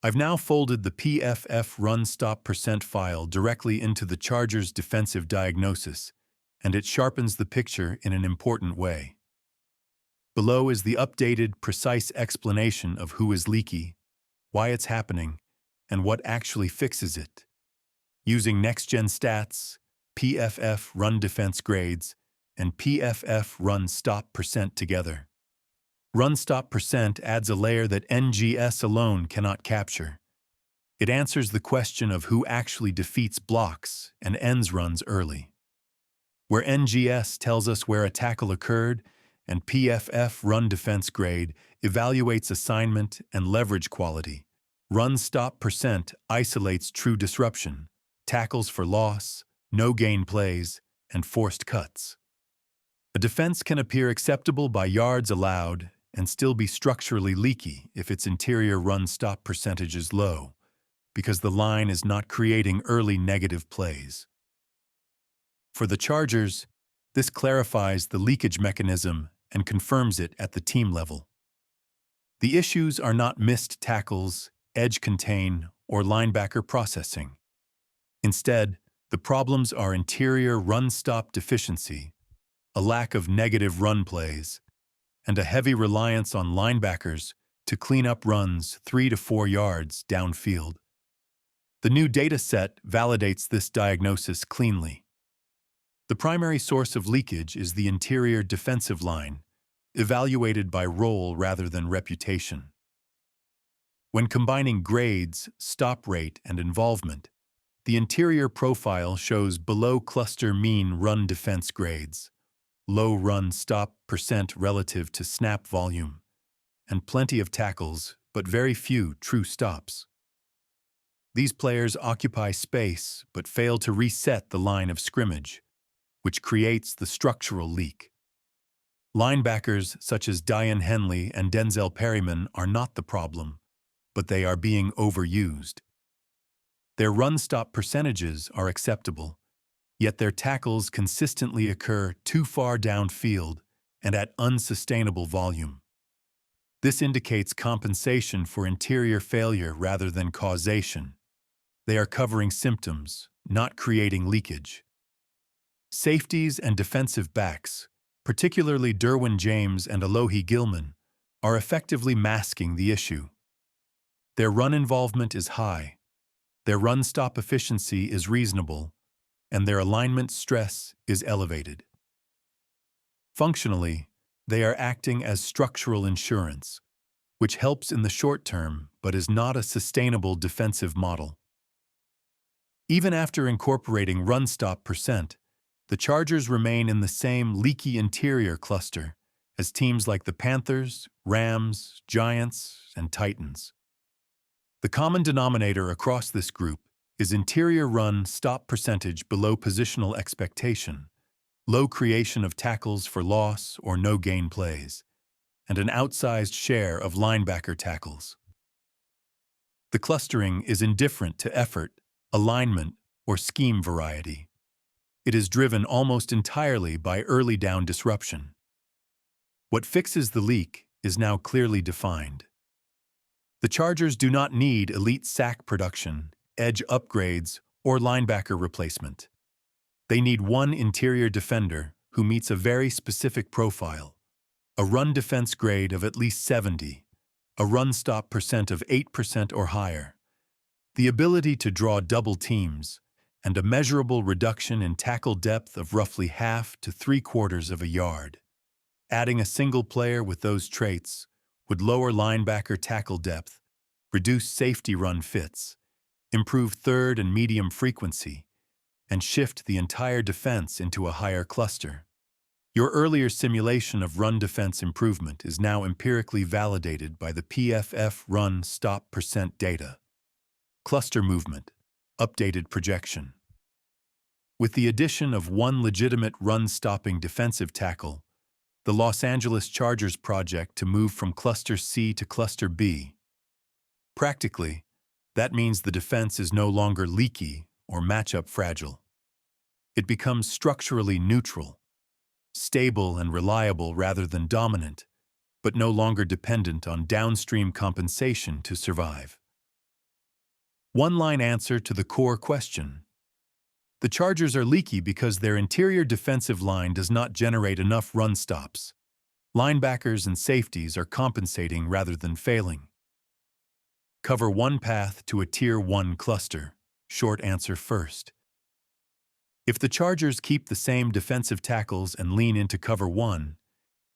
I've now folded the PFF Run Stop % file directly into the Chargers' defensive diagnosis, and it sharpens the picture in an important way. Below is the updated, precise explanation of who is leaky, why it's happening, and what actually fixes it. Using next-gen stats, PFF Run Defense grades, and PFF Run Stop % together. Run Stop % adds a layer that NGS alone cannot capture. It answers the question of who actually defeats blocks and ends runs early. Where NGS tells us where a tackle occurred, and PFF Run Defense grade evaluates assignment and leverage quality, Run Stop % isolates true disruption, tackles for loss, no-gain plays, and forced cuts. A defense can appear acceptable by yards allowed and still be structurally leaky if its interior run stop percentage is low, because the line is not creating early negative plays. For the Chargers, this clarifies the leakage mechanism and confirms it at the team level. The issues are not missed tackles, edge contain, or linebacker processing. Instead, the problems are interior run-stop deficiency, a lack of negative run plays, and a heavy reliance on linebackers to clean up runs 3 to 4 yards downfield. The new data set validates this diagnosis cleanly. The primary source of leakage is the interior defensive line, evaluated by role rather than reputation. When combining grades, stop rate, and involvement, the interior profile shows below cluster mean run defense grades, low run stop % relative to snap volume, and plenty of tackles but very few true stops. These players occupy space but fail to reset the line of scrimmage, which creates the structural leak. Linebackers such as Dion Henley and Denzel Perryman are not the problem, but they are being overused. Their run-stop percentages are acceptable, yet their tackles consistently occur too far downfield and at unsustainable volume. This indicates compensation for interior failure rather than causation. They are covering symptoms, not creating leakage. Safeties and defensive backs, particularly Derwin James and Alohi Gilman, are effectively masking the issue. Their run involvement is high, their run-stop efficiency is reasonable, and their alignment stress is elevated. Functionally, they are acting as structural insurance, which helps in the short term but is not a sustainable defensive model. Even after incorporating run-stop %, the Chargers remain in the same leaky interior cluster as teams like the Panthers, Rams, Giants, and Titans. The common denominator across this group is interior run stop percentage below positional expectation, low creation of tackles for loss or no gain plays, and an outsized share of linebacker tackles. The clustering is indifferent to effort, alignment, or scheme variety. It is driven almost entirely by early down disruption. What fixes the leak is now clearly defined. The Chargers do not need elite sack production, edge upgrades, or linebacker replacement. They need one interior defender who meets a very specific profile, a run defense grade of at least 70, a run stop % of 8% or higher, the ability to draw double teams, and a measurable reduction in tackle depth of roughly half to 3/4 of a yard. Adding a single player with those traits would lower linebacker tackle depth, reduce safety run fits, improve third and medium frequency, and shift the entire defense into a higher cluster. Your earlier simulation of run defense improvement is now empirically validated by the PFF Run Stop % data. Cluster movement, updated projection. With the addition of one legitimate run-stopping defensive tackle, the Los Angeles Chargers project to move from Cluster C to Cluster B. Practically, that means the defense is no longer leaky or matchup fragile. It becomes structurally neutral, stable and reliable rather than dominant, but no longer dependent on downstream compensation to survive. One-line answer to the core question. The Chargers are leaky because their interior defensive line does not generate enough run stops. Linebackers and safeties are compensating rather than failing. Cover one path to a Tier 1 cluster. Short answer first. If the Chargers keep the same defensive tackles and lean into cover one,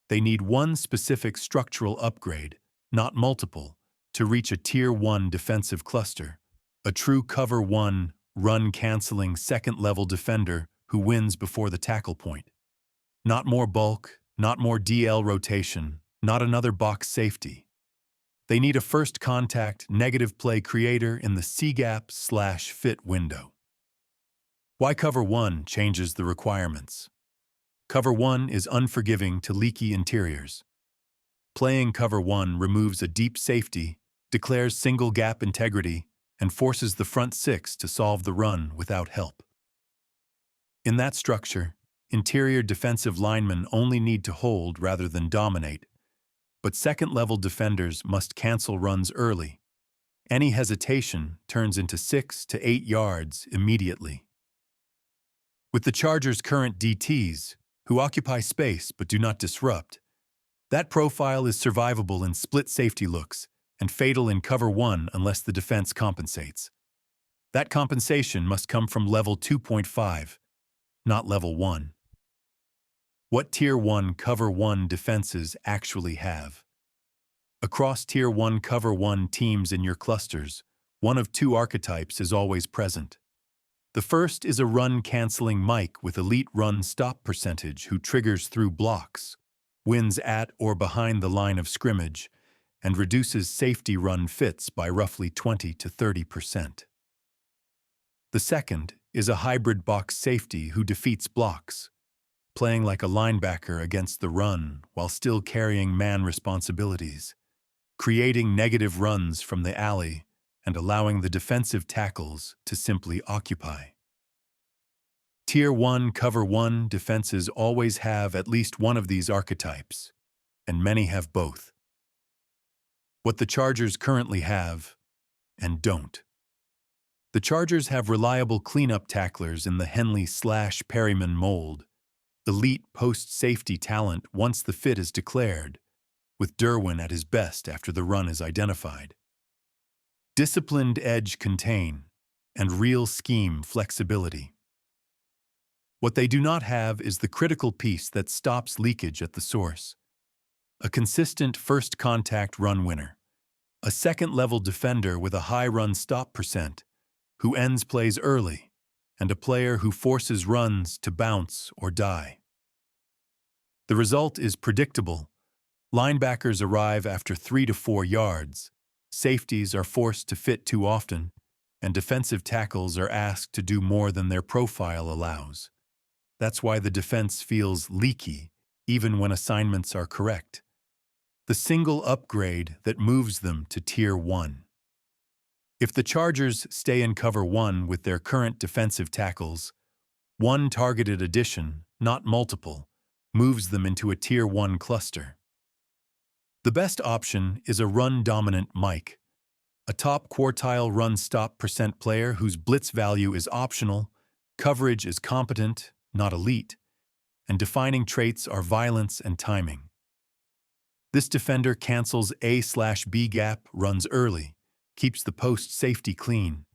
they need one specific structural upgrade, not multiple, to reach a Tier 1 defensive cluster. A true cover one, run-canceling second-level defender who wins before the tackle point. Not more bulk, not more DL rotation, not another box safety. They need a first contact negative play creator in the C-gap/fit window. Why cover one changes the requirements? Cover one is unforgiving to leaky interiors. Playing cover one removes a deep safety, declares single gap integrity, and forces the front six to solve the run without help. In that structure, interior defensive linemen only need to hold rather than dominate, but second-level defenders must cancel runs early. Any hesitation turns into 6 to 8 yards immediately. With the Chargers' current DTs, who occupy space but do not disrupt, that profile is survivable in split safety looks and fatal in cover one unless the defense compensates. That compensation must come from level 2.5, not level 1. What Tier 1 cover 1 defenses actually have? Across Tier 1 cover 1 teams in your clusters, one of two archetypes is always present. The first is a run-canceling Mike with elite run-stop percentage who triggers through blocks, wins at or behind the line of scrimmage, and reduces safety run fits by roughly 20 to 30%. The second is a hybrid box safety who defeats blocks, playing like a linebacker against the run while still carrying man responsibilities, creating negative runs from the alley and allowing the defensive tackles to simply occupy. Tier 1 cover 1 defenses always have at least one of these archetypes, and many have both. What the Chargers currently have, and don't. The Chargers have reliable cleanup tacklers in the Henley/Perryman mold, elite post-safety talent once the fit is declared, with Derwin at his best after the run is identified. Disciplined edge contain, and real scheme flexibility. What they do not have is the critical piece that stops leakage at the source. A consistent first contact run winner. A second-level defender with a high run-stop percent, who ends plays early, and a player who forces runs to bounce or die. The result is predictable. Linebackers arrive after 3 to 4 yards, safeties are forced to fit too often, and defensive tackles are asked to do more than their profile allows. That's why the defense feels leaky, even when assignments are correct. The single upgrade that moves them to Tier 1. If the Chargers stay in cover 1 with their current defensive tackles, one targeted addition, not multiple, moves them into a Tier 1 cluster. The best option is a run-dominant Mike, a top quartile run-stop percent player whose blitz value is optional, coverage is competent, not elite, and defining traits are violence and timing. This defender cancels A/B gap, runs early, keeps the post safety clean,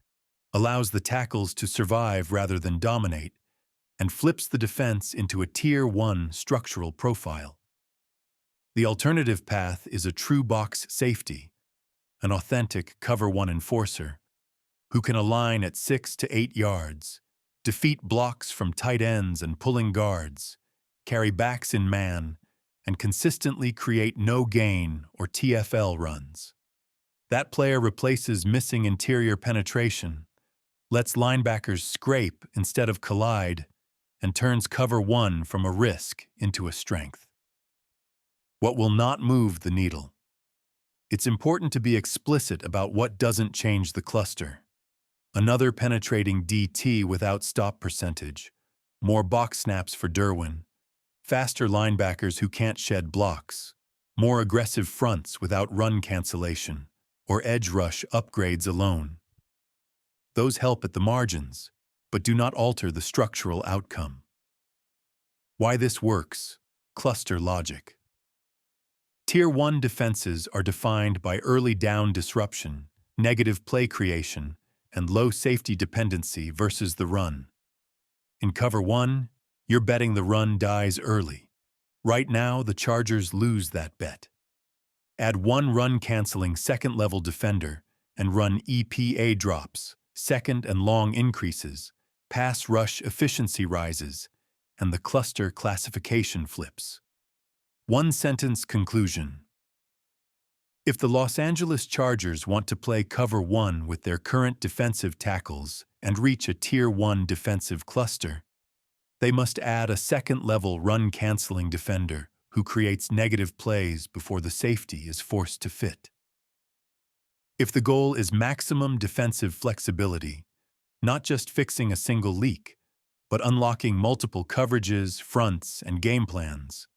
allows the tackles to survive rather than dominate, and flips the defense into a Tier 1 structural profile. The alternative path is a true box safety, an authentic cover 1 enforcer, who can align at 6 to 8 yards, defeat blocks from tight ends and pulling guards, carry backs in man, and consistently create no-gain or TFL runs. That player replaces missing interior penetration, lets linebackers scrape instead of collide, and turns cover 1 from a risk into a strength. What will not move the needle? It's important to be explicit about what doesn't change the cluster. Another penetrating DT without stop percentage, more box snaps for Derwin, faster linebackers who can't shed blocks, more aggressive fronts without run cancellation, or edge rush upgrades alone. Those help at the margins, but do not alter the structural outcome. Why this works: cluster logic. Tier 1 defenses are defined by early down disruption, negative play creation, and low safety dependency versus the run. In cover 1, you're betting the run dies early. Right now, the Chargers lose that bet. Add one run-canceling second-level defender and run EPA drops, second and long increases, pass rush efficiency rises, and the cluster classification flips. One-sentence conclusion. If the Los Angeles Chargers want to play cover 1 with their current defensive tackles and reach a Tier 1 defensive cluster, they must add a second-level run-canceling defender who creates negative plays before the safety is forced to fit. If the goal is maximum defensive flexibility, not just fixing a single leak, but unlocking multiple coverages, fronts, and game plans,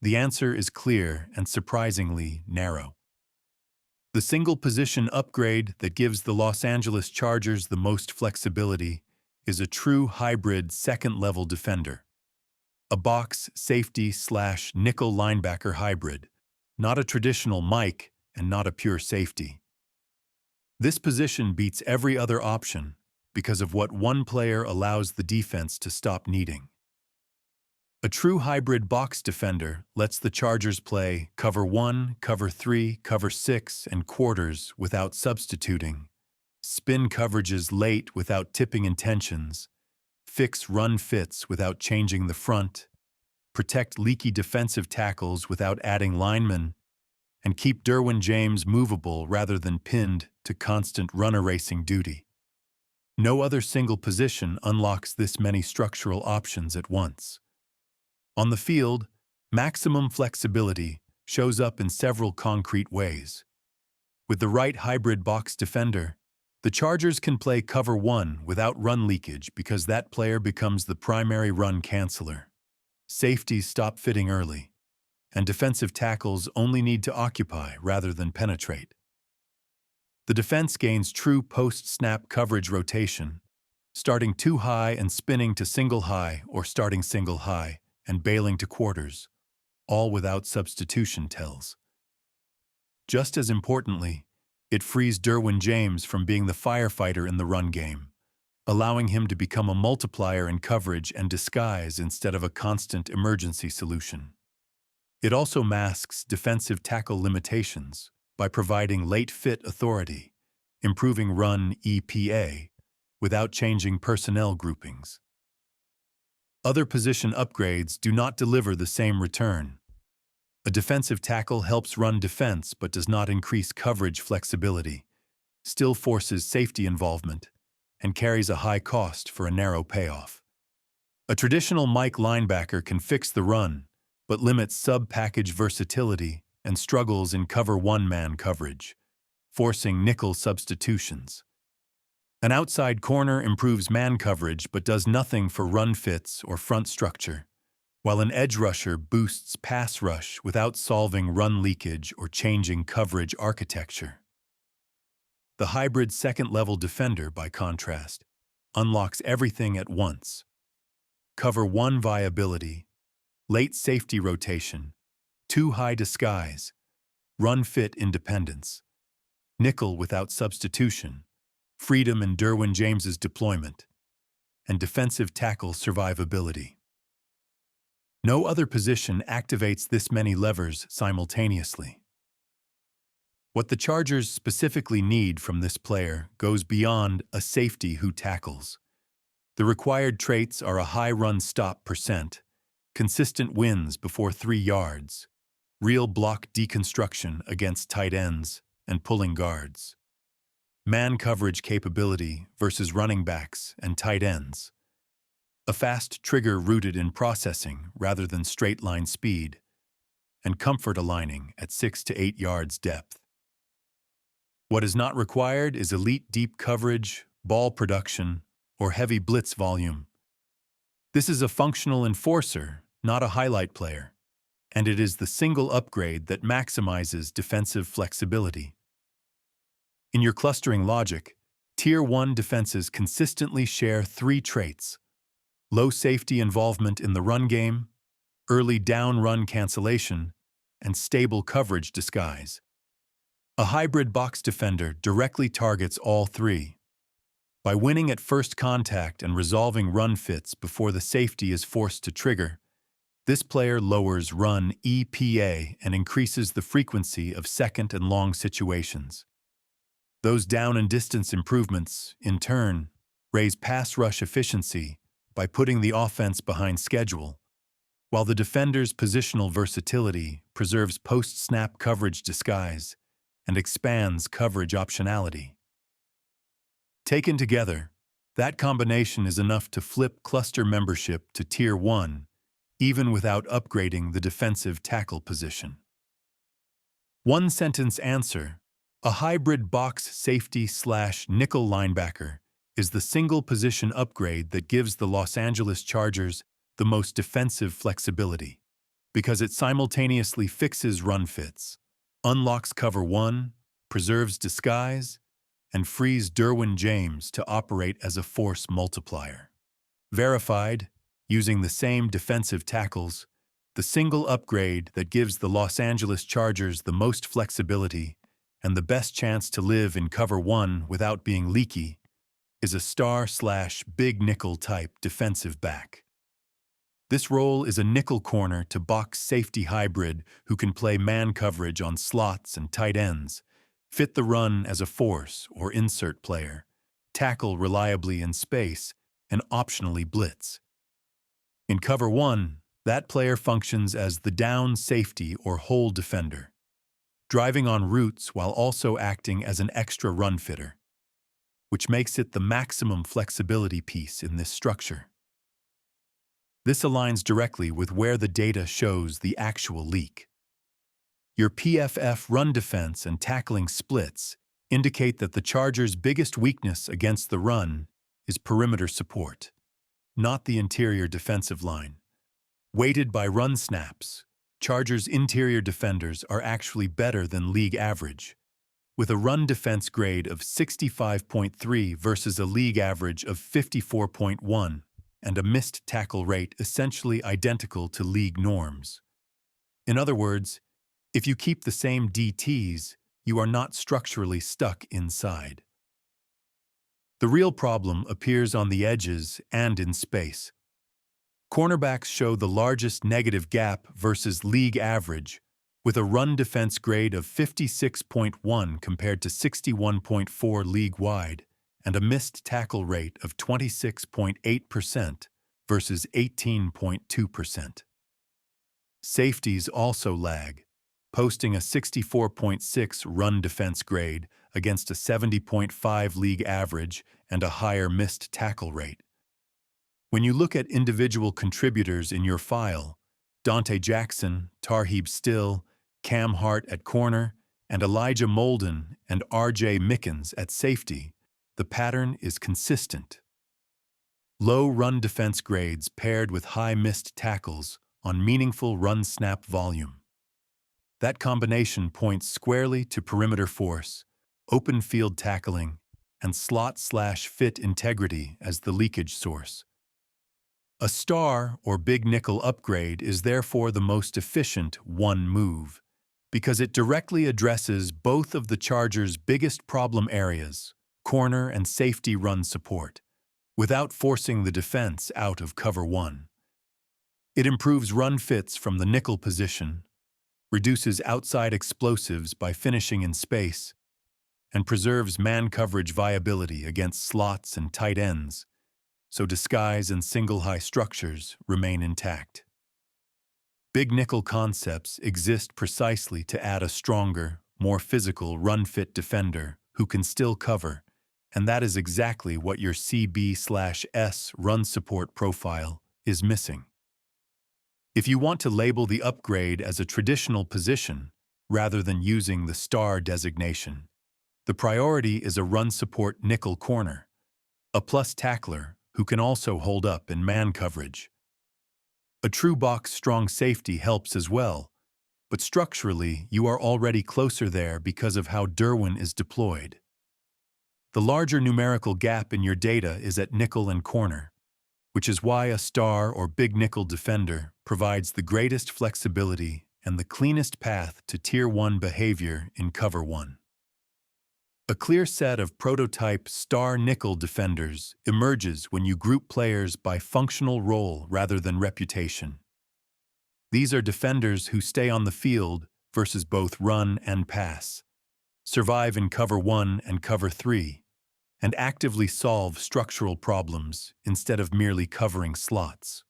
the answer is clear and surprisingly narrow. The single position upgrade that gives the Los Angeles Chargers the most flexibility is a true hybrid second-level defender. A box safety/nickel linebacker hybrid, not a traditional Mike and not a pure safety. This position beats every other option because of what one player allows the defense to stop needing. A true hybrid box defender lets the Chargers play cover 1, cover 3, cover 6, and quarters without substituting, spin coverages late without tipping intentions, fix run fits without changing the front, protect leaky defensive tackles without adding linemen, and keep Derwin James movable rather than pinned to constant run-erasing duty. No other single position unlocks this many structural options at once. On the field, maximum flexibility shows up in several concrete ways. With the right hybrid box defender, the Chargers can play cover 1 without run leakage because that player becomes the primary run canceller. Safeties stop fitting early, and defensive tackles only need to occupy rather than penetrate. The defense gains true post-snap coverage rotation, starting too high and spinning to single high or starting single high and bailing to quarters, all without substitution tells. Just as importantly, it frees Derwin James from being the firefighter in the run game, allowing him to become a multiplier in coverage and disguise instead of a constant emergency solution. It also masks defensive tackle limitations by providing late fit authority, improving run EPA without changing personnel groupings. Other position upgrades do not deliver the same return. A defensive tackle helps run defense but does not increase coverage flexibility, still forces safety involvement, and carries a high cost for a narrow payoff. A traditional Mike linebacker can fix the run, but limits sub-package versatility and struggles in cover 1-man coverage, forcing nickel substitutions. An outside corner improves man coverage but does nothing for run fits or front structure, while an edge rusher boosts pass rush without solving run leakage or changing coverage architecture. The hybrid second-level defender, by contrast, unlocks everything at once. Cover 1 viability, late safety rotation, too high disguise, run fit independence, nickel without substitution, freedom in Derwin James's deployment, and defensive tackle survivability. No other position activates this many levers simultaneously. What the Chargers specifically need from this player goes beyond a safety who tackles. The required traits are a high run stop %, consistent wins before 3 yards, real block deconstruction against tight ends and pulling guards, man coverage capability versus running backs and tight ends, a fast trigger rooted in processing rather than straight-line speed, and comfort aligning at 6 to 8 yards depth. What is not required is elite deep coverage, ball production, or heavy blitz volume. This is a functional enforcer, not a highlight player, and it is the single upgrade that maximizes defensive flexibility. In your clustering logic, Tier 1 defenses consistently share three traits: low safety involvement in the run game, early down run cancellation, and stable coverage disguise. A hybrid box defender directly targets all three. By winning at first contact and resolving run fits before the safety is forced to trigger, this player lowers run EPA and increases the frequency of second and long situations. Those down and distance improvements, in turn, raise pass rush efficiency by putting the offense behind schedule, while the defender's positional versatility preserves post-snap coverage disguise and expands coverage optionality. Taken together, that combination is enough to flip cluster membership to Tier 1, even without upgrading the defensive tackle position. One-sentence answer: a hybrid box safety/nickel linebacker is the single-position upgrade that gives the Los Angeles Chargers the most defensive flexibility, because it simultaneously fixes run fits, unlocks cover 1, preserves disguise, and frees Derwin James to operate as a force multiplier. Verified, using the same defensive tackles, the single upgrade that gives the Los Angeles Chargers the most flexibility and the best chance to live in cover 1 without being leaky is a star/big nickel type defensive back. This role is a nickel corner to box safety hybrid who can play man coverage on slots and tight ends, fit the run as a force or insert player, tackle reliably in space, and optionally blitz. In cover 1, that player functions as the down safety or hole defender, driving on routes while also acting as an extra run fitter, which makes it the maximum flexibility piece in this structure. This aligns directly with where the data shows the actual leak. Your PFF run defense and tackling splits indicate that the Chargers' biggest weakness against the run is perimeter support, not the interior defensive line. Weighted by run snaps, Chargers' interior defenders are actually better than league average, with a run defense grade of 65.3 versus a league average of 54.1 and a missed tackle rate essentially identical to league norms. In other words, if you keep the same DTs, you are not structurally stuck inside. The real problem appears on the edges and in space. Cornerbacks show the largest negative gap versus league average, with a run defense grade of 56.1 compared to 61.4 league-wide, and a missed tackle rate of 26.8% versus 18.2%. Safeties also lag, posting a 64.6 run defense grade against a 70.5 league average and a higher missed tackle rate. When you look at individual contributors in your file, Dante Jackson, Tarheeb Still, Cam Hart at corner, and Elijah Molden and R.J. Mickens at safety, the pattern is consistent. Low run defense grades paired with high missed tackles on meaningful run snap volume. That combination points squarely to perimeter force, open field tackling, and slot/fit integrity as the leakage source. A star or big nickel upgrade is therefore the most efficient one move, because it directly addresses both of the Chargers' biggest problem areas, corner and safety run support, without forcing the defense out of cover 1. It improves run fits from the nickel position, reduces outside explosives by finishing in space, and preserves man coverage viability against slots and tight ends, so disguise and single high structures remain intact. Big nickel concepts exist precisely to add a stronger, more physical run-fit defender who can still cover, and that is exactly what your CB/S run support profile is missing. If you want to label the upgrade as a traditional position rather than using the star designation, the priority is a run support nickel corner, a plus tackler who can also hold up in man coverage. A true box strong safety helps as well, but structurally you are already closer there because of how Derwin is deployed. The larger numerical gap in your data is at nickel and corner, which is why a star or big nickel defender provides the greatest flexibility and the cleanest path to Tier 1 behavior in Cover 1. A clear set of prototype star nickel defenders emerges when you group players by functional role rather than reputation. These are defenders who stay on the field versus both run and pass, survive in Cover 1 and Cover 3, and actively solve structural problems instead of merely covering slots.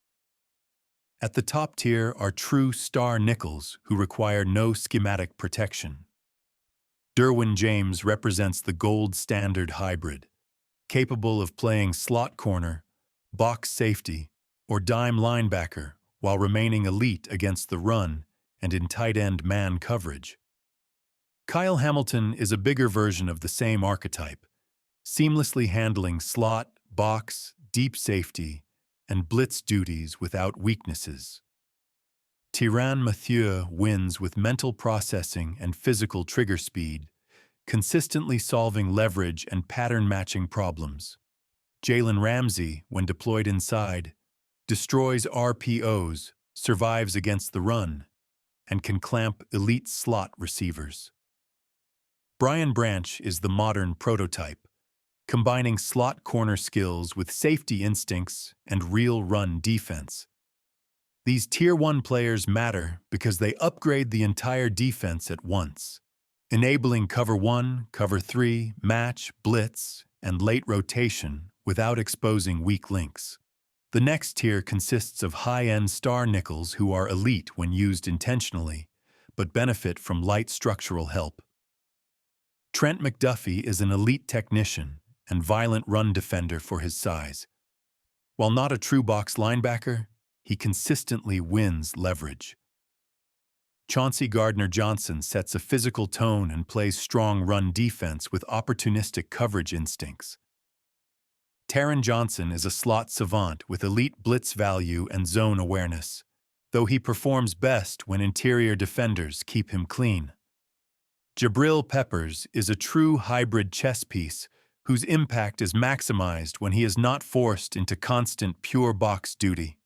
At the top tier are true star nickels who require no schematic protection. Derwin James represents the gold standard hybrid, capable of playing slot corner, box safety, or dime linebacker while remaining elite against the run and in tight end man coverage. Kyle Hamilton is a bigger version of the same archetype, seamlessly handling slot, box, deep safety, and blitz duties without weaknesses. Tyrann Mathieu wins with mental processing and physical trigger speed, consistently solving leverage and pattern-matching problems. Jalen Ramsey, when deployed inside, destroys RPOs, survives against the run, and can clamp elite slot receivers. Brian Branch is the modern prototype, combining slot corner skills with safety instincts and real run defense. These Tier 1 players matter because they upgrade the entire defense at once, enabling Cover 1, Cover 3, match, blitz, and late rotation without exposing weak links. The next tier consists of high-end star nickels who are elite when used intentionally, but benefit from light structural help. Trent McDuffie is an elite technician and violent run defender for his size. While not a true box linebacker, he consistently wins leverage. Chauncey Gardner-Johnson sets a physical tone and plays strong run defense with opportunistic coverage instincts. Taron Johnson is a slot savant with elite blitz value and zone awareness, though he performs best when interior defenders keep him clean. Jabril Peppers is a true hybrid chess piece whose impact is maximized when he is not forced into constant pure box duty.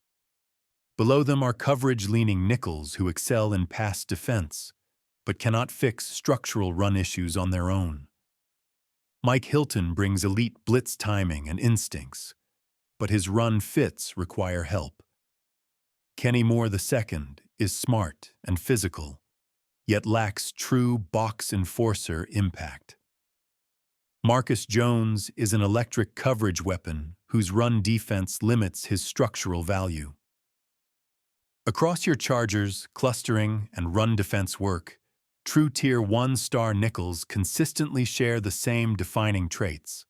Below them are coverage-leaning nickels who excel in pass defense, but cannot fix structural run issues on their own. Mike Hilton brings elite blitz timing and instincts, but his run fits require help. Kenny Moore II is smart and physical, yet lacks true box enforcer impact. Marcus Jones is an electric coverage weapon whose run defense limits his structural value. Across your Chargers, clustering, and run defense work, true Tier 1 star nickels consistently share the same defining traits.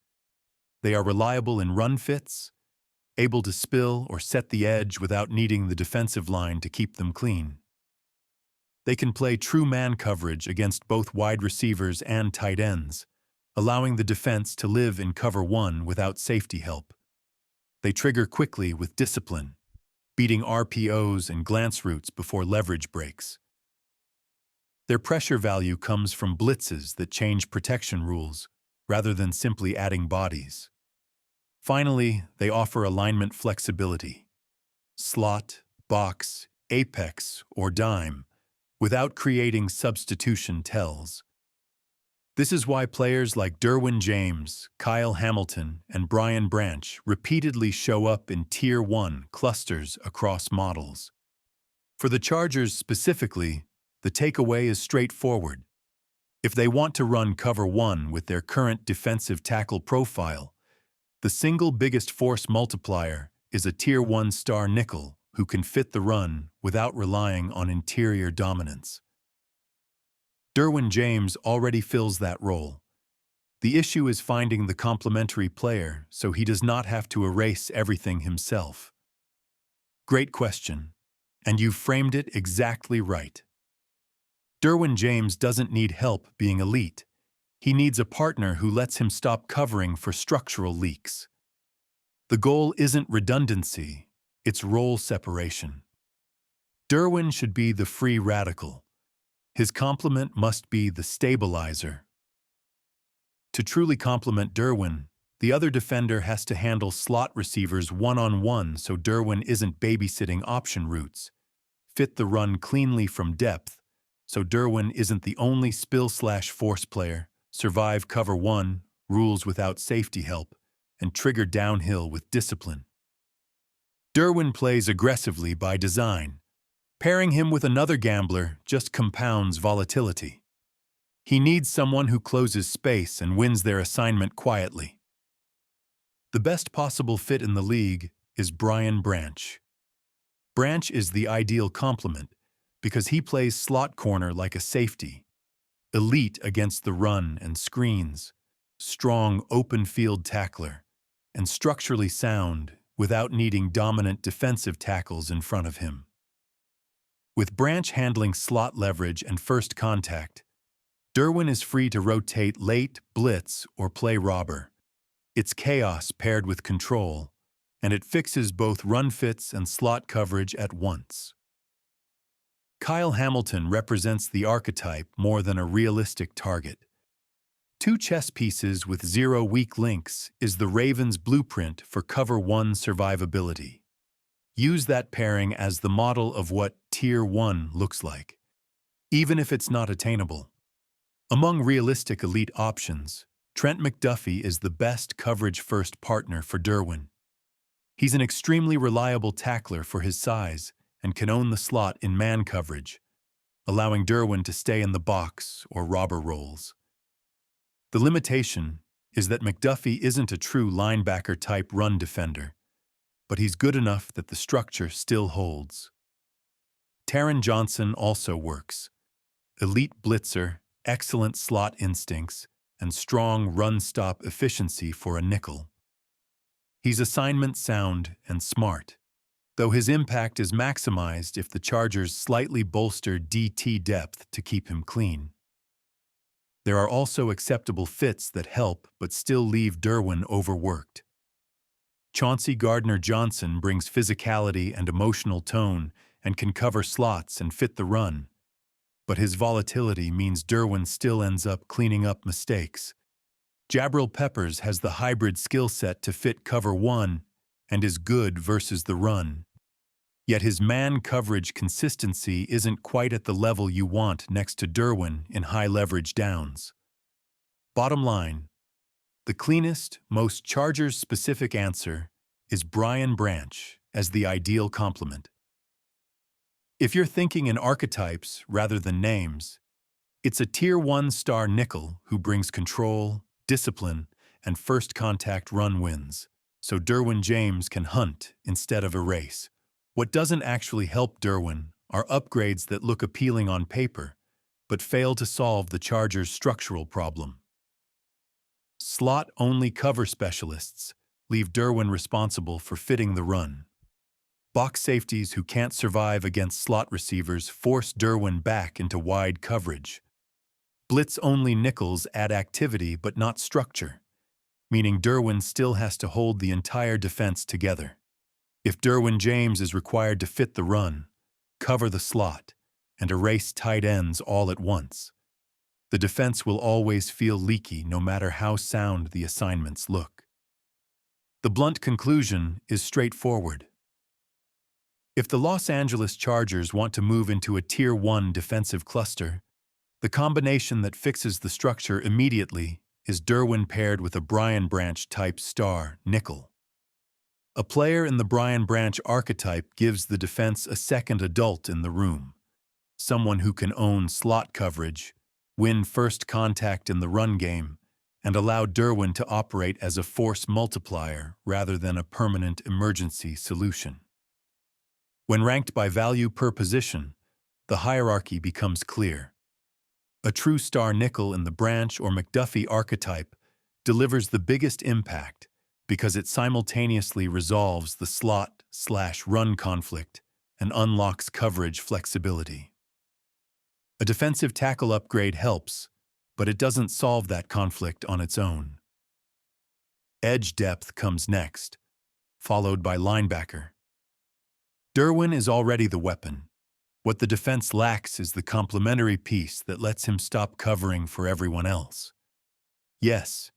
They are reliable in run fits, able to spill or set the edge without needing the defensive line to keep them clean. They can play true man coverage against both wide receivers and tight ends, allowing the defense to live in Cover 1 without safety help. They trigger quickly with discipline, beating RPOs and glance routes before leverage breaks. Their pressure value comes from blitzes that change protection rules, rather than simply adding bodies. Finally, they offer alignment flexibility. Slot, box, apex, or dime, without creating substitution tells. This is why players like Derwin James, Kyle Hamilton, and Brian Branch repeatedly show up in Tier 1 clusters across models. For the Chargers specifically, the takeaway is straightforward. If they want to run Cover 1 with their current defensive tackle profile, the single biggest force multiplier is a Tier 1 star nickel who can fit the run without relying on interior dominance. Derwin James already fills that role. The issue is finding the complementary player so he does not have to erase everything himself. Great question, and you've framed it exactly right. Derwin James doesn't need help being elite. He needs a partner who lets him stop covering for structural leaks. The goal isn't redundancy, it's role separation. Derwin should be the free radical. His complement must be the stabilizer. To truly complement Derwin, the other defender has to handle slot receivers one-on-one so Derwin isn't babysitting option routes. Fit the run cleanly from depth, so Derwin isn't the only spill/force player. Survive cover one, rules without safety help, and trigger downhill with discipline. Derwin plays aggressively by design. Pairing him with another gambler just compounds volatility. He needs someone who closes space and wins their assignment quietly. The best possible fit in the league is Brian Branch. Branch is the ideal complement because he plays slot corner like a safety, elite against the run and screens, strong open-field tackler, and structurally sound without needing dominant defensive tackles in front of him. With Branch handling slot leverage and first contact, Derwin is free to rotate late, blitz, or play robber. It's chaos paired with control, and it fixes both run fits and slot coverage at once. Kyle Hamilton represents the archetype more than a realistic target. Two chess pieces with 0 weak links is the Ravens' blueprint for cover one survivability. Use that pairing as the model of what Tier 1 looks like, even if it's not attainable. Among realistic elite options, Trent McDuffie is the best coverage-first partner for Derwin. He's an extremely reliable tackler for his size and can own the slot in man coverage, allowing Derwin to stay in the box or robber roles. The limitation is that McDuffie isn't a true linebacker-type run defender, but he's good enough that the structure still holds. Taron Johnson also works. Elite blitzer, excellent slot instincts, and strong run-stop efficiency for a nickel. He's assignment sound and smart, though his impact is maximized if the Chargers slightly bolster DT depth to keep him clean. There are also acceptable fits that help but still leave Derwin overworked. Chauncey Gardner-Johnson brings physicality and emotional tone and can cover slots and fit the run, but his volatility means Derwin still ends up cleaning up mistakes. Jabril Peppers has the hybrid skill set to fit cover one and is good versus the run. Yet his man coverage consistency isn't quite at the level you want next to Derwin in high-leverage downs. Bottom line, the cleanest, most Chargers-specific answer is Brian Branch as the ideal complement. If you're thinking in archetypes rather than names, it's a Tier 1 star nickel who brings control, discipline, and first contact run wins, so Derwin James can hunt instead of erase. What doesn't actually help Derwin are upgrades that look appealing on paper, but fail to solve the Chargers' structural problem. Slot-only cover specialists leave Derwin responsible for fitting the run. Box safeties who can't survive against slot receivers force Derwin back into wide coverage. Blitz-only nickels add activity but not structure, meaning Derwin still has to hold the entire defense together. If Derwin James is required to fit the run, cover the slot, and erase tight ends all at once, the defense will always feel leaky no matter how sound the assignments look. The blunt conclusion is straightforward. If the Los Angeles Chargers want to move into a Tier 1 defensive cluster, the combination that fixes the structure immediately is Derwin paired with a Brian Branch-type star nickel. A player in the Brian Branch archetype gives the defense a second adult in the room, someone who can own slot coverage, win first contact in the run game, and allow Derwin to operate as a force multiplier rather than a permanent emergency solution. When ranked by value per position, the hierarchy becomes clear. A true star nickel in the Branch or McDuffie archetype delivers the biggest impact because it simultaneously resolves the slot/run conflict and unlocks coverage flexibility. A defensive tackle upgrade helps, but it doesn't solve that conflict on its own. Edge depth comes next, followed by linebacker. Derwin is already the weapon. What the defense lacks is the complementary piece that lets him stop covering for everyone else. Yes,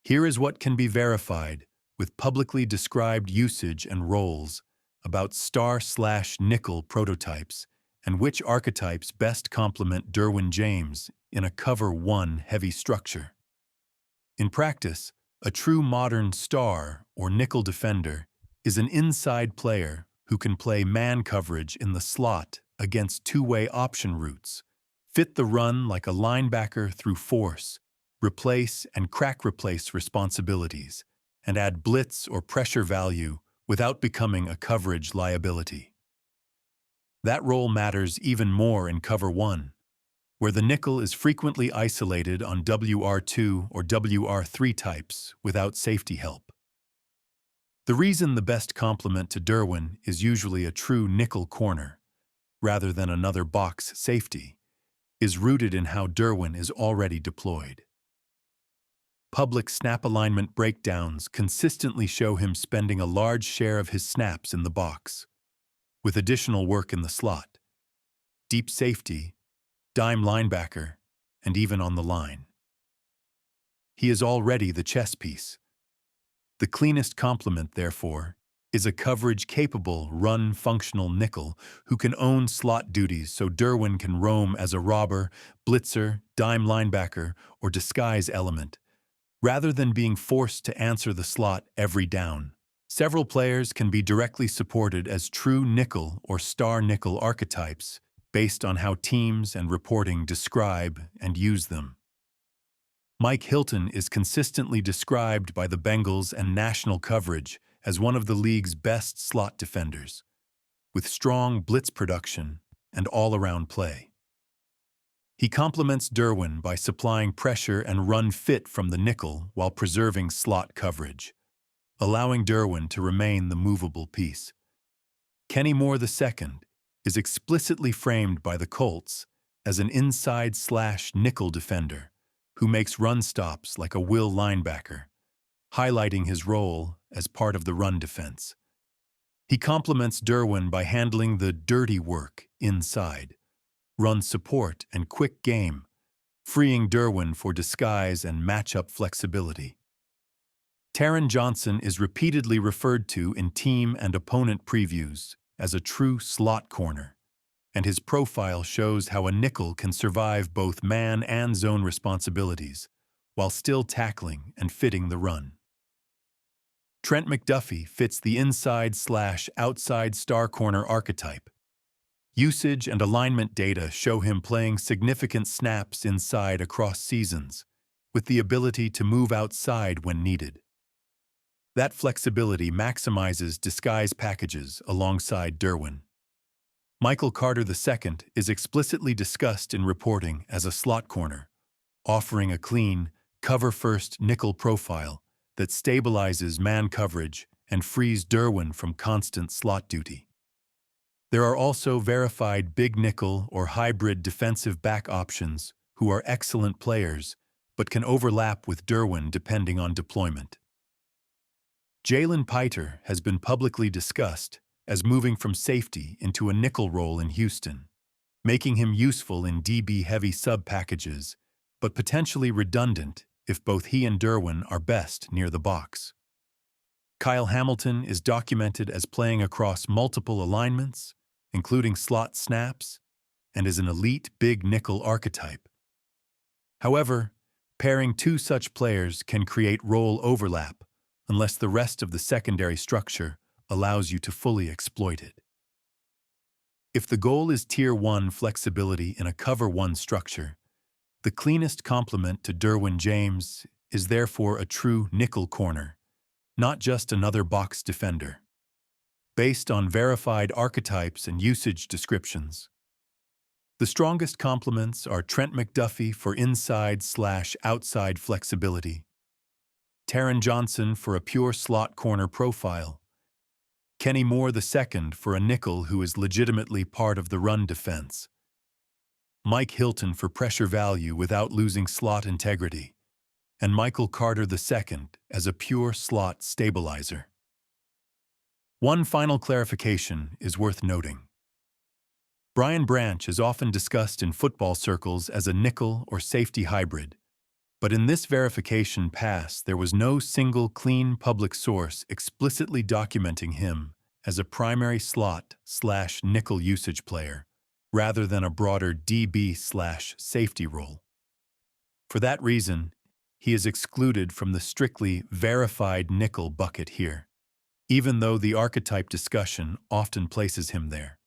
here is what can be verified with publicly described usage and roles about star/nickel prototypes and which archetypes best complement Derwin James in a cover 1 heavy structure. In practice, a true modern star or nickel defender is an inside player who can play man coverage in the slot against two-way option routes, fit the run like a linebacker through force, replace and crack replace responsibilities, and add blitz or pressure value without becoming a coverage liability. That role matters even more in cover 1, where the nickel is frequently isolated on WR2 or WR3 types without safety help. The reason the best complement to Derwin is usually a true nickel corner, rather than another box safety, is rooted in how Derwin is already deployed. Public snap alignment breakdowns consistently show him spending a large share of his snaps in the box, with additional work in the slot, deep safety, dime linebacker, and even on the line. He is already the chess piece. The cleanest complement, therefore, is a coverage-capable, run-functional nickel who can own slot duties so Derwin can roam as a robber, blitzer, dime linebacker, or disguise element, rather than being forced to answer the slot every down. Several players can be directly supported as true nickel or star nickel archetypes based on how teams and reporting describe and use them. Mike Hilton is consistently described by the Bengals and national coverage as one of the league's best slot defenders, with strong blitz production and all-around play. He complements Derwin by supplying pressure and run fit from the nickel while preserving slot coverage, allowing Derwin to remain the movable piece. Kenny Moore II is explicitly framed by the Colts as an inside/nickel defender who makes run stops like a will linebacker, highlighting his role as part of the run defense. He complements Derwin by handling the dirty work inside, run support and quick game, freeing Derwin for disguise and matchup flexibility. Taron Johnson is repeatedly referred to in team and opponent previews as a true slot corner, and his profile shows how a nickel can survive both man and zone responsibilities while still tackling and fitting the run. Trent McDuffie fits the inside/outside star corner archetype. Usage and alignment data show him playing significant snaps inside across seasons, with the ability to move outside when needed. That flexibility maximizes disguise packages alongside Derwin. Michael Carter II is explicitly discussed in reporting as a slot corner, offering a clean, cover-first nickel profile that stabilizes man coverage and frees Derwin from constant slot duty. There are also verified big nickel or hybrid defensive back options who are excellent players but can overlap with Derwin depending on deployment. Jalen Piter has been publicly discussed as moving from safety into a nickel role in Houston, making him useful in DB-heavy sub-packages, but potentially redundant if both he and Derwin are best near the box. Kyle Hamilton is documented as playing across multiple alignments, including slot snaps, and is an elite big nickel archetype. However, pairing two such players can create role overlap unless the rest of the secondary structure allows you to fully exploit it. If the goal is Tier 1 flexibility in a Cover 1 structure, the cleanest complement to Derwin James is therefore a true nickel corner, not just another box defender. Based on verified archetypes and usage descriptions, the strongest complements are Trent McDuffie for inside/outside flexibility, Taron Johnson for a pure slot corner profile, Kenny Moore II for a nickel who is legitimately part of the run defense, Mike Hilton for pressure value without losing slot integrity, and Michael Carter II as a pure slot stabilizer. One final clarification is worth noting. Brian Branch is often discussed in football circles as a nickel or safety hybrid, But in this verification pass, there was no single clean public source explicitly documenting him as a primary slot/nickel usage player, rather than a broader DB/safety role. For that reason, he is excluded from the strictly verified nickel bucket here, even though the archetype discussion often places him there.